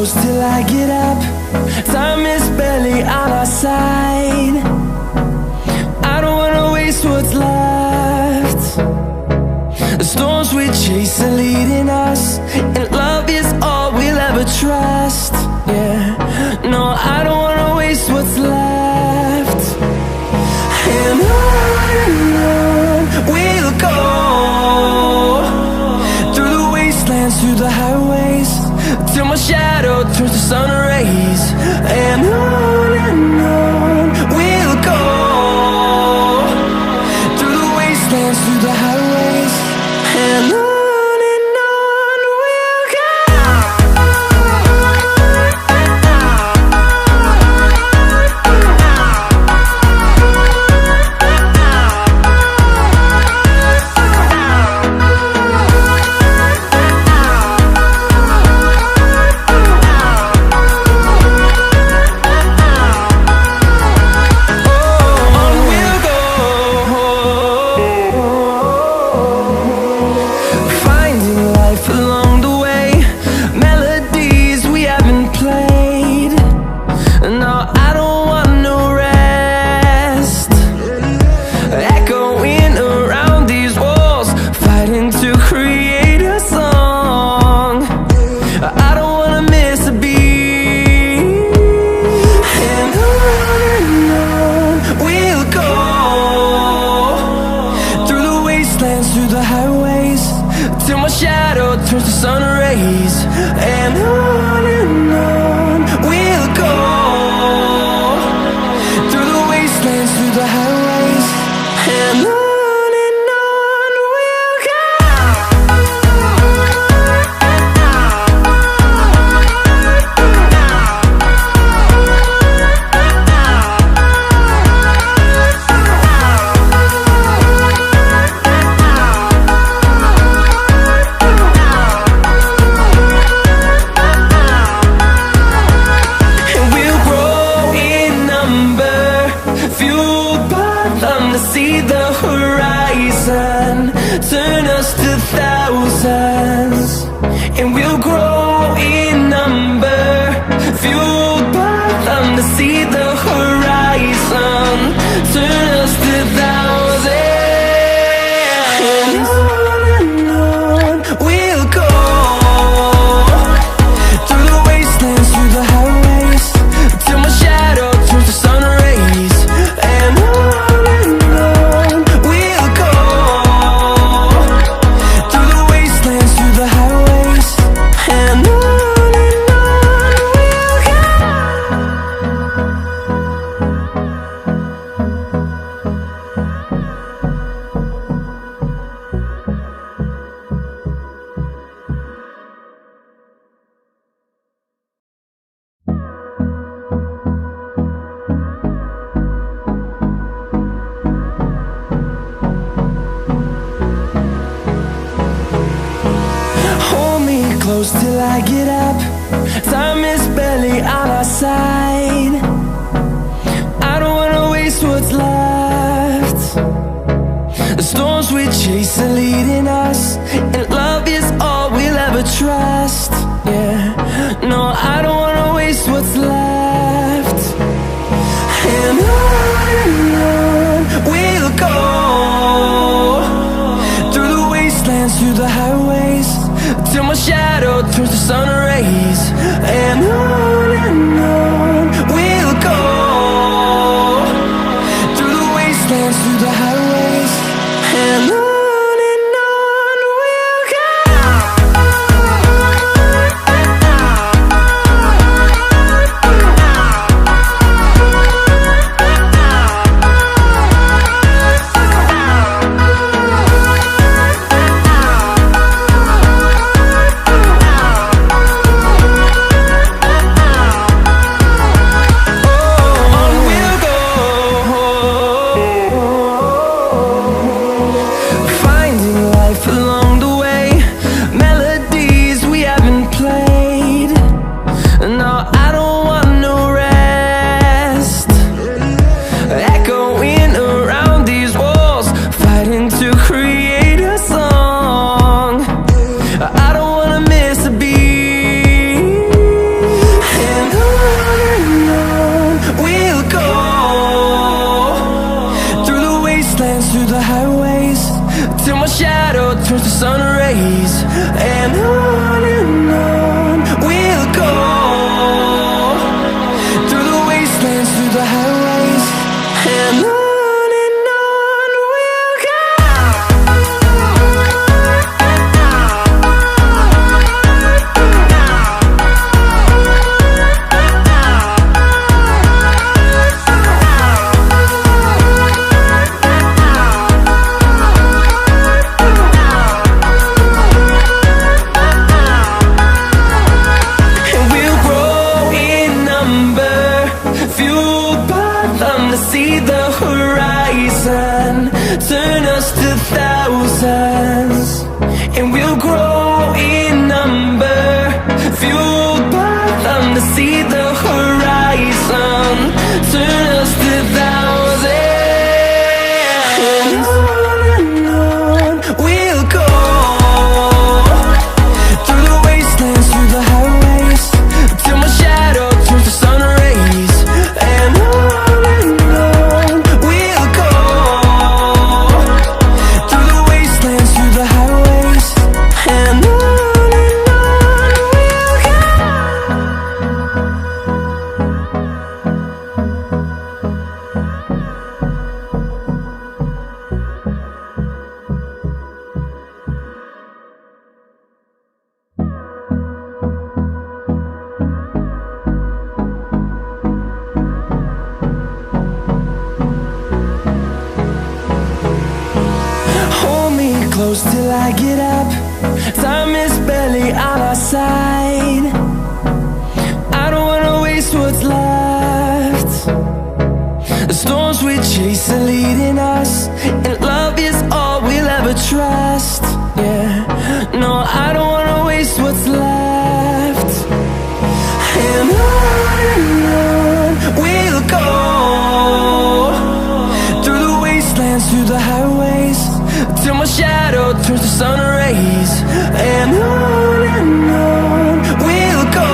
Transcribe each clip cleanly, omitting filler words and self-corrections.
close till I get up. Time is barely on our side. I don't wanna waste what's left. The storms we chase are leading us, and love is all we'll ever trust. Yeah, no, I don't wanna waste what's left. And on we'll go, through the wastelands, through the highways, till my shadow turns to sun rays. And on we'll go, through the wastelands, through the highways, and on we'll go. Through the highways, till my shadow turns to sun rays. And on we'll go, through the wastelands, through the highways, and on we'll go. See the horizon, turn us to thousands, and we'll grow in number, fueled by them. To see the horizon, turn us to thousands, and on we'll go, through the wastelands, through the highways, till my shadow turns to sun rays. And close till I get up. Time is barely on our side. I don't wanna waste what's left. The storms we chase are leading us, and love is all we'll ever trust. Yeah, no, I don't wanna waste what's left. And on we'll go, through the wastelands, through the highways, till my shadow turns to sun rays. And on we'll go, through the wastelands, through the highways, and on the highways, and on we'll go. See the horizon, turn us to thousands, and we'll grow in number, fueled by them. To see the horizon, turn us to thousands, and on we'll go, through the wastelands, through the highways, till my shadow turns to sun rays, and on close till I get up. Time is barely on our side. I don't wanna waste what's left. The storms we chase are leading us, and love is all we'll ever trust. Yeah, no, I don't wanna waste what's left. And on we'll go, through the wastelands, through the highways, till my shadow turns to sun rays, and on we'll go,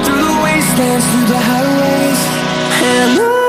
through the wastelands, through the highways, and on we'll go.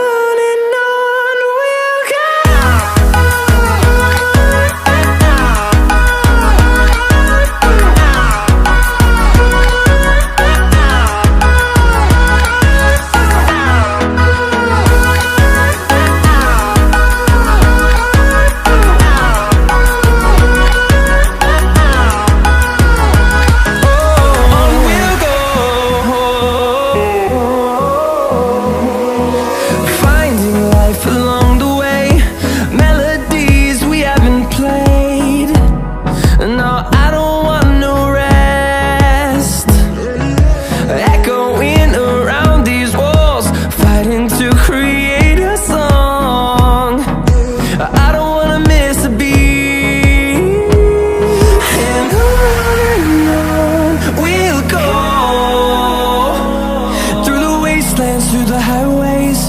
Through the highways,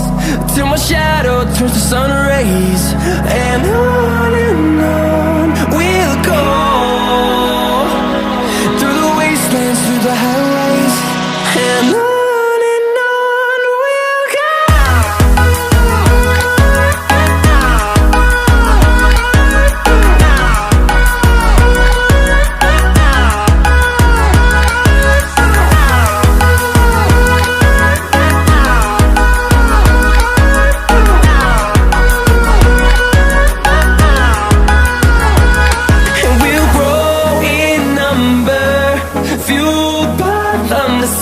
till my shadow turns to sun rays, and on we'll go, through the wastelands, through the highways, and on we'll go.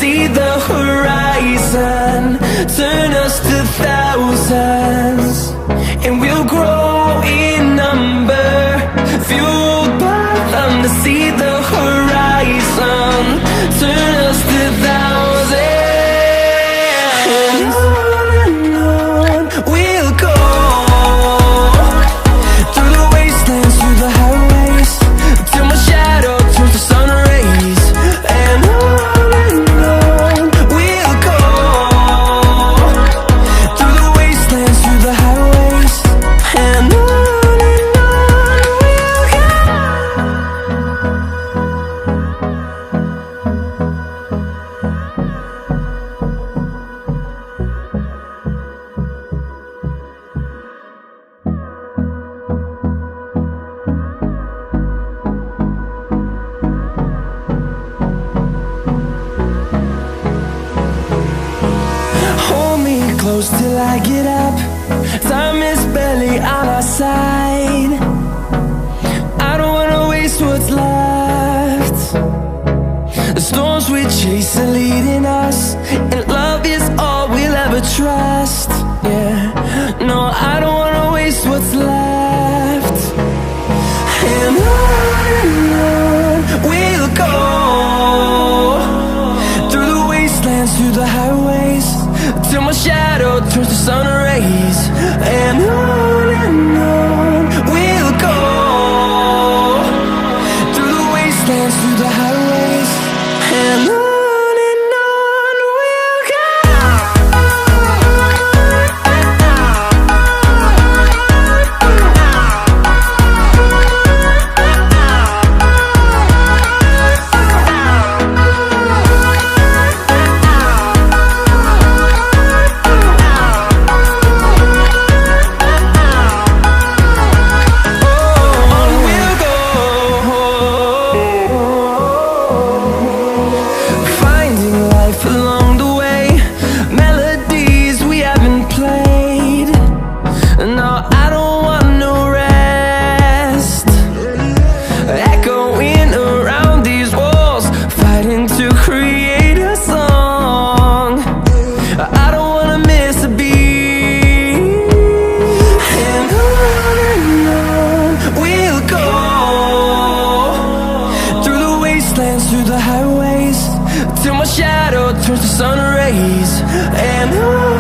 See the horizon, turn us to thousands, and we'll grow in number, fueled by them. To see the horizon, turn us to thousands, and on we'll go, through the wastelands, through the highways, till my shadow turns to sun rays, and on we'll go, through the wastelands, close till I get up. Time is barely on our side. I don't wanna waste what's left. The storms we chase are leading us, and love is all we'll ever trust. Yeah, no, I don't wanna waste what's left. And on we'll go, through the wastelands, through the highways, till my shadow turns to sun rays. And on we'll go, through the wastelands, through the highways, and on we'll go. Along the way, melodies we haven't played. No, I don't want no rest. Echoing around these walls, fighting to create a song. I don't wanna miss a beat. And on we'll go, through the wastelands, through the highways, till my shadow turns to sun rays. And on